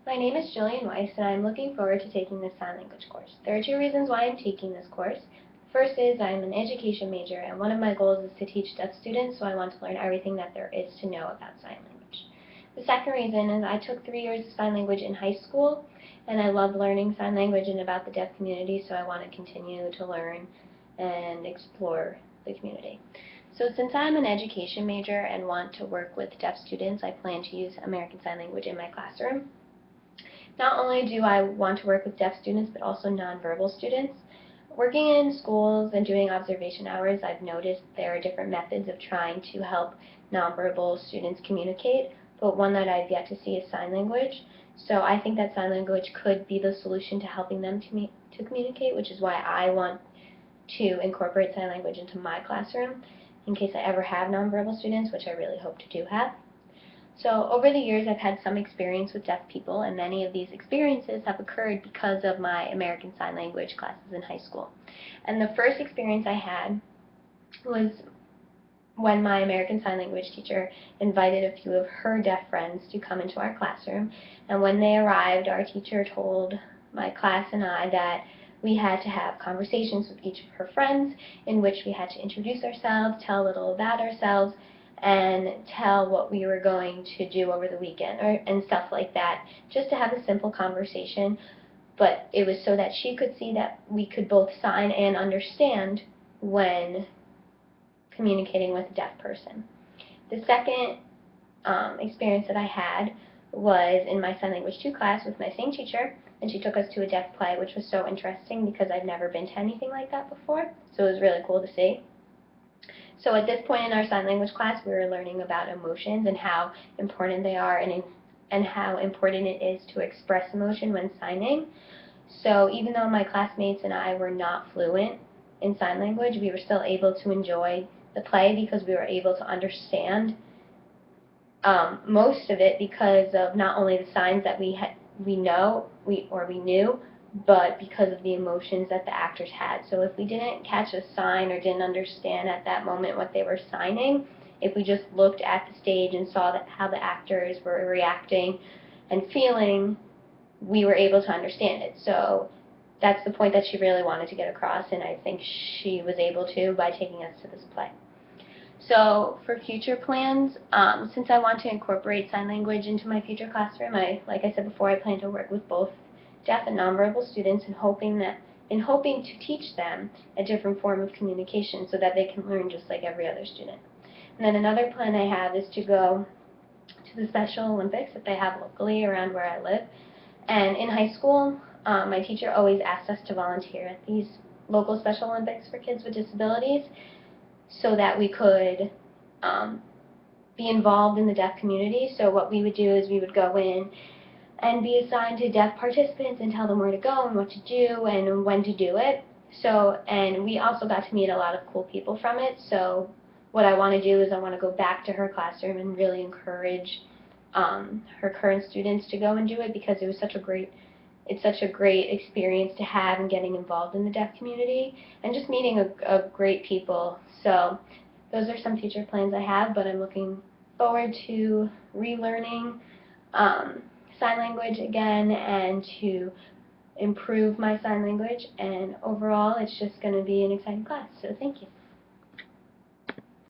My name is Jillian Weiss, and I'm looking forward to taking this sign language course. There are two reasons why I'm taking this course. First is I'm an education major, and one of my goals is to teach deaf students, so I want to learn everything that there is to know about sign language. The second reason is I took 3 years of sign language in high school, and I love learning sign language and about the deaf community, so I want to continue to learn and explore the community. So since I'm an education major and want to work with deaf students, I plan to use American Sign Language in my classroom. Not only do I want to work with deaf students, but also nonverbal students. Working in schools and doing observation hours, I've noticed there are different methods of trying to help nonverbal students communicate, but one that I've yet to see is sign language. So I think that sign language could be the solution to helping them to communicate, which is why I want to incorporate sign language into my classroom in case I ever have nonverbal students, which I really hope to do have. So over the years, I've had some experience with deaf people, and many of these experiences have occurred because of my American Sign Language classes in high school. And the first experience I had was when my American Sign Language teacher invited a few of her deaf friends to come into our classroom. And when they arrived, our teacher told my class and I that we had to have conversations with each of her friends in which we had to introduce ourselves, tell a little about ourselves, and tell what we were going to do over the weekend and stuff like that, just to have a simple conversation. But it was so that she could see that we could both sign and understand when communicating with a deaf person. The second experience that I had was in my Sign Language 2 class with my same teacher, and she took us to a deaf play, which was so interesting because I'd never been to anything like that before, so it was really cool to see. So at this point in our sign language class, we were learning about emotions and how important they are and how important it is to express emotion when signing. So even though my classmates and I were not fluent in sign language, we were still able to enjoy the play because we were able to understand most of it because of not only the signs that we knew, but because of the emotions that the actors had. So if we didn't catch a sign or didn't understand at that moment what they were signing, if we just looked at the stage and saw how the actors were reacting and feeling, we were able to understand it. So that's the point that she really wanted to get across, and I think she was able to by taking us to this play. So for future plans, since I want to incorporate sign language into my future classroom, like I said before, I plan to work with both deaf and nonverbal students and hoping to teach them a different form of communication so that they can learn just like every other student. And then another plan I have is to go to the Special Olympics that they have locally around where I live. And in high school, my teacher always asked us to volunteer at these local Special Olympics for kids with disabilities, so that we could be involved in the deaf community. So what we would do is we would go in and be assigned to deaf participants and tell them where to go and what to do and when to do it. So, and we also got to meet a lot of cool people from it. So what I want to do is I want to go back to her classroom and really encourage her current students to go and do it, because it's such a great experience to have in getting involved in the deaf community and just meeting a great people. So those are some future plans I have, but I'm looking forward to relearning sign language again and to improve my sign language, and overall it's just going to be an exciting class. So thank you.